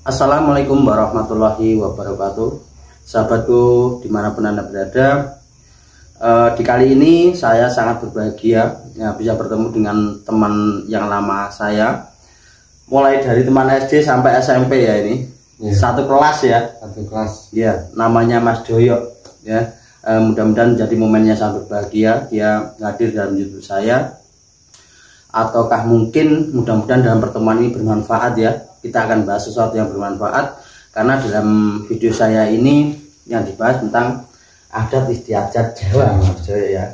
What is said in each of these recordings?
Assalamualaikum warahmatullahi wabarakatuh. Sahabatku dimanapun Anda berada, di kali ini saya sangat berbahagia ya, bisa bertemu dengan teman yang lama saya, mulai dari teman SD sampai SMP ya ini ya. Satu kelas ya. Satu kelas ya, namanya Mas Doyo ya. Mudah-mudahan jadi momennya sangat berbahagia dia hadir dalam YouTube saya, ataukah mungkin mudah-mudahan dalam pertemuan ini bermanfaat ya. Kita akan bahas sesuatu yang bermanfaat, karena dalam video saya ini yang dibahas tentang adat istiadat Jawa, Mas Doyo ya.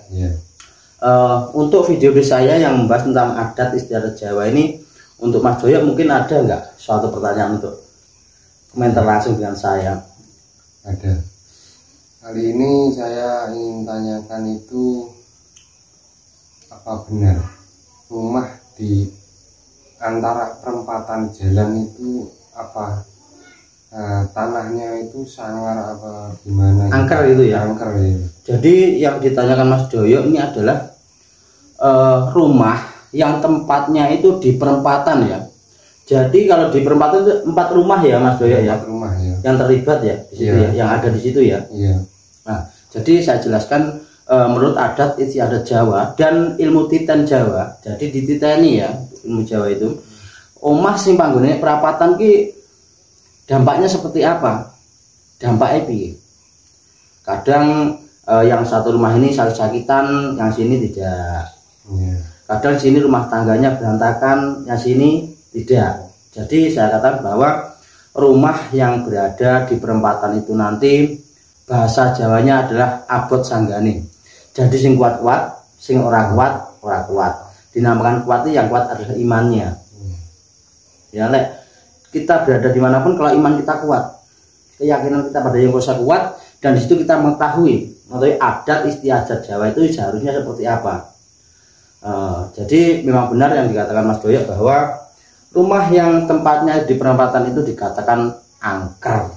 Untuk video saya yang membahas tentang adat istiadat Jawa ini, untuk Mas Doyo mungkin ada nggak suatu pertanyaan untuk komentar langsung dengan saya? Ada. Kali ini saya ingin tanyakan itu, apa benar rumah di antara perempatan jalan itu apa tanahnya itu sanggar apa gimana? Angker itu ya. Angker ya. Jadi yang ditanyakan Mas Doyo ini adalah rumah yang tempatnya itu di perempatan ya. Jadi kalau di perempatan itu 4 rumah ya Mas Doyo ya. 4 rumah ya. Yang terlibat ya di situ ya, yang ada di situ ya. Iya. Nah, jadi saya jelaskan menurut adat istiadat Jawa dan ilmu titen Jawa. Jadi dititeni ya ilmu Jawa itu, omah sing panggone perapatan ki dampaknya seperti apa? Dampaknya piye? Kadang yang satu rumah ini sakit-sakitan, yang sini tidak. Kadang sini rumah tangganya berantakan, yang sini tidak. Jadi saya katakan bahwa rumah yang berada di perempatan itu nanti bahasa Jawanya adalah abot sanggane. Jadi sing kuat-kuat, sing ora kuat, ora kuat. Dinamakan kuat itu yang kuat adalah imannya. Ya, lek kita berada dimanapun, kalau iman kita kuat, keyakinan kita pada yang kuasa kuat, dan disitu kita mengetahui adat istiadat Jawa itu seharusnya seperti apa. Jadi memang benar yang dikatakan Mas Doyo bahwa rumah yang tempatnya di perempatan itu dikatakan angker.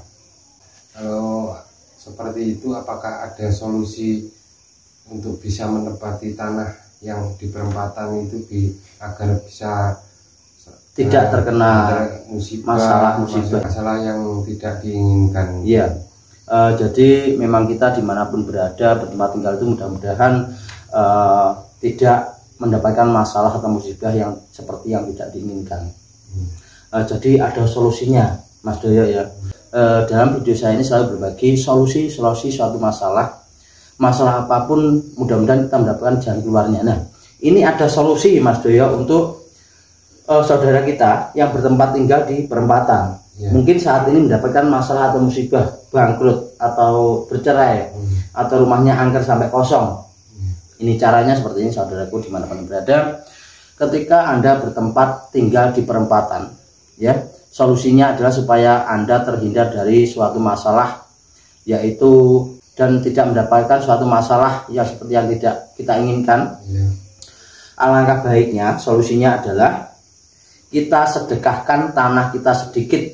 Kalau seperti itu, apakah ada solusi untuk bisa menempati tanah yang di perempatan itu agar bisa tidak terkena masalah yang tidak diinginkan? Iya. Jadi memang kita dimanapun berada bertempat tinggal itu mudah-mudahan tidak mendapatkan masalah atau musibah yang seperti yang tidak diinginkan. Jadi ada solusinya Mas Doyo ya. Dalam video saya ini selalu berbagi solusi suatu masalah apapun, mudah-mudahan kita mendapatkan jalan keluarnya. Nah, ini ada solusi Mas Doyo untuk saudara kita yang bertempat tinggal di perempatan. Mungkin saat ini mendapatkan masalah atau musibah, bangkrut atau bercerai, atau rumahnya angker sampai kosong. Ini caranya seperti ini saudaraku dimanapun berada. Ketika Anda bertempat tinggal di perempatan ya, solusinya adalah supaya Anda terhindar dari suatu masalah, yaitu dan tidak mendapatkan suatu masalah yang seperti yang tidak kita inginkan. Alangkah baiknya solusinya adalah kita sedekahkan tanah kita sedikit.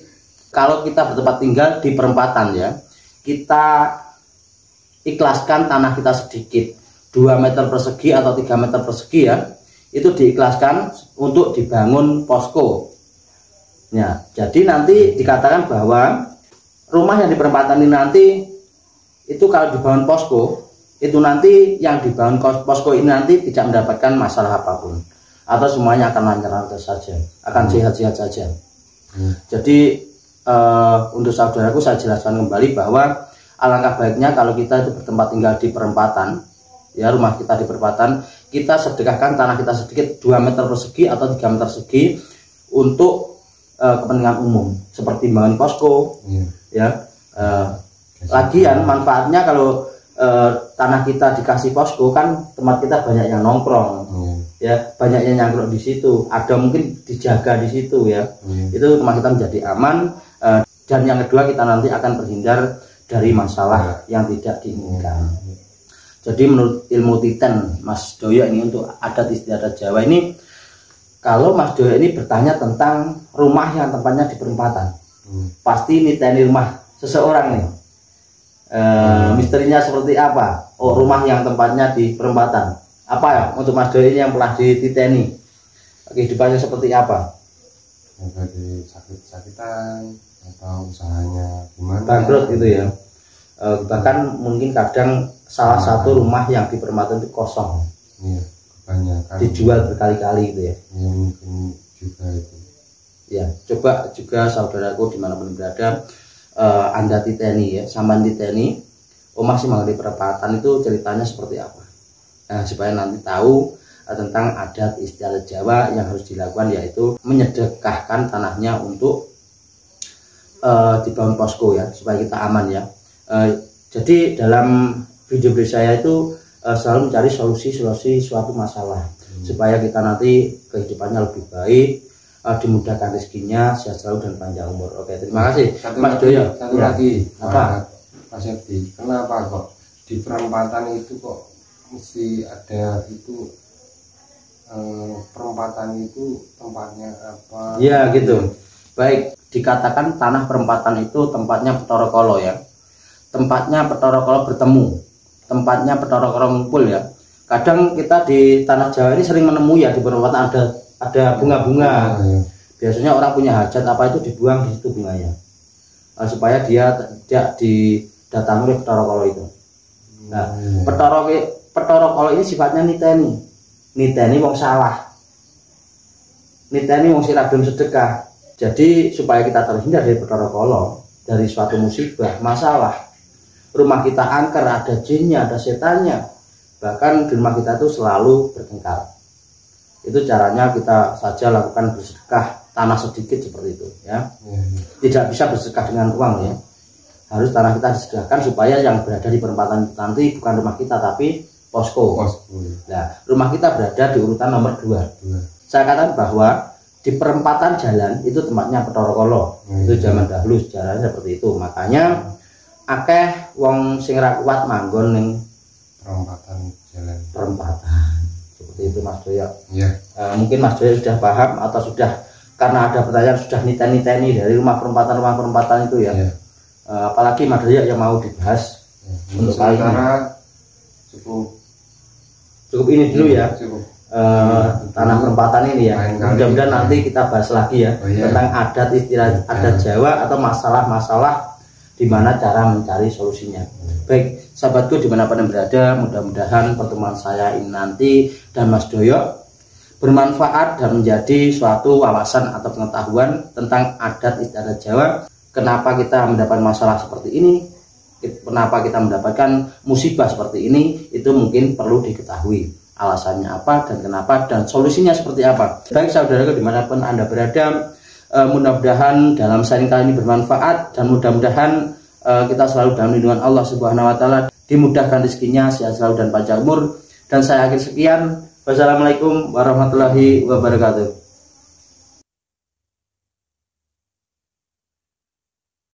Kalau kita bertempat tinggal di perempatan ya, kita ikhlaskan tanah kita sedikit, 2 meter persegi atau 3 meter persegi ya, itu diikhlaskan untuk dibangun posko. Ya, jadi nanti dikatakan bahwa rumah yang di perempatan ini nanti itu kalau dibangun posko, itu nanti yang dibangun posko ini nanti tidak mendapatkan masalah apapun, atau semuanya akan lancar-lancar saja, akan sehat-sehat saja. Jadi untuk saudaraku saya jelaskan kembali bahwa alangkah baiknya kalau kita itu bertempat tinggal di perempatan ya, rumah kita di perempatan, kita sedekahkan tanah kita sedikit, 2 meter persegi atau 3 meter persegi untuk kepentingan umum seperti bangun posko ya. Lagian manfaatnya kalau tanah kita dikasih posko kan tempat kita banyak yang nongkrong ya, banyak yang nyangkruk di situ, ada mungkin dijaga di situ ya. Itu tempat kita menjadi aman, dan yang kedua kita nanti akan terhindar dari masalah yang tidak diinginkan. Jadi menurut ilmu titen Mas Doyo ini untuk adat istiadat Jawa ini, kalau Mas Doyo ini bertanya tentang rumah yang tempatnya di perempatan, pasti niteni rumah seseorang nih. Misterinya seperti apa? Oh, rumah yang tempatnya di perempatan. Apa ya untuk Mas Doyo ini yang pernah dititeni? Kehidupannya seperti apa? yang dari sakit-sakitan atau usahanya gimana bangkrut gitu ya. Bahkan mungkin kadang salah satu rumah yang di perempatan itu kosong, iya, kebanyakan dijual berkali-kali gitu ya. Ya, mungkin juga itu Ya, coba juga saudaraku dimanapun berada, Anda titeni ya, sampean titeni omah sing di perempatan itu ceritanya seperti apa. Nah, supaya nanti tahu tentang adat istiadat Jawa yang harus dilakukan, yaitu menyedekahkan tanahnya untuk dibangun posko ya, supaya kita aman ya. Jadi dalam video saya itu selalu mencari solusi suatu masalah supaya kita nanti kehidupannya lebih baik, dimudahkan rezekinya, sehat selalu dan panjang umur. Oke, terima kasih Mas Doyo. Satu lagi apa Mas Septi, kenapa kok di perempatan itu kok mesti ada itu, perempatan itu tempatnya apa? Ya gitu. Baik, dikatakan tanah perempatan itu tempatnya Bathara Kala ya. Tempatnya Bathara Kala bertemu. Tempatnya Bathara Kala ngumpul ya. Kadang kita di tanah Jawa ini sering menemui ya di perempatan ada bunga-bunga. Ya. Biasanya orang punya hajat apa itu dibuang di situ bunganya. Supaya dia tidak didatangi oleh Bathara Kala itu. Nah, Bathara Kala ini sifatnya niteni wong salah, niteni wong sing belum sedekah. Jadi supaya kita terhindar dari Bathara Kala, dari suatu musibah, masalah, rumah kita angker, ada jinnya, ada setannya, bahkan di rumah kita itu selalu bertengkar. Itu caranya kita saja lakukan bersedekah tanah sedikit seperti itu ya. Tidak bisa bersedekah dengan uang ya. Harus tanah kita disedekahkan supaya yang berada di perempatan nanti bukan rumah kita tapi posko. Nah, rumah kita berada di urutan nomor 2. Saya katakan bahwa di perempatan jalan itu tempatnya Bathara Kala. Itu zaman dahulu sejarahnya seperti itu. Makanya akeh wong sing ra kuat manggon ning perempatan jalan. Perempatan. Seperti itu Mas Doyo. Iya. Mungkin Mas Doyo sudah paham atau sudah, karena ada pertanyaan sudah niteni dari rumah perempatan itu ya. Iya. Apalagi Mas Doyo yang mau dibahas untuk kali ini. Cukup ini dulu ya. Cukup. Tanah perempatan ini ya. Mudah-mudahan nanti kita bahas lagi ya tentang adat istilah adat Jawa atau masalah-masalah di mana cara mencari solusinya. Baik, sahabatku dimanapun yang berada, mudah-mudahan pertemuan saya ini nanti dan Mas Doyo bermanfaat dan menjadi suatu wawasan atau pengetahuan tentang adat istiadat Jawa. Kenapa kita mendapat masalah seperti ini? Kenapa kita mendapatkan musibah seperti ini? Itu mungkin perlu diketahui alasannya apa dan kenapa dan solusinya seperti apa. Baik saudaraku dimanapun Anda berada, mudah-mudahan dalam sharing kali ini bermanfaat dan mudah-mudahan kita selalu dalam lindungan Allah Subhanahu wa taala, dimudahkan rezekinya, sehat selalu dan panjang umur. Dan saya akhir sekian. Wassalamualaikum warahmatullahi wabarakatuh.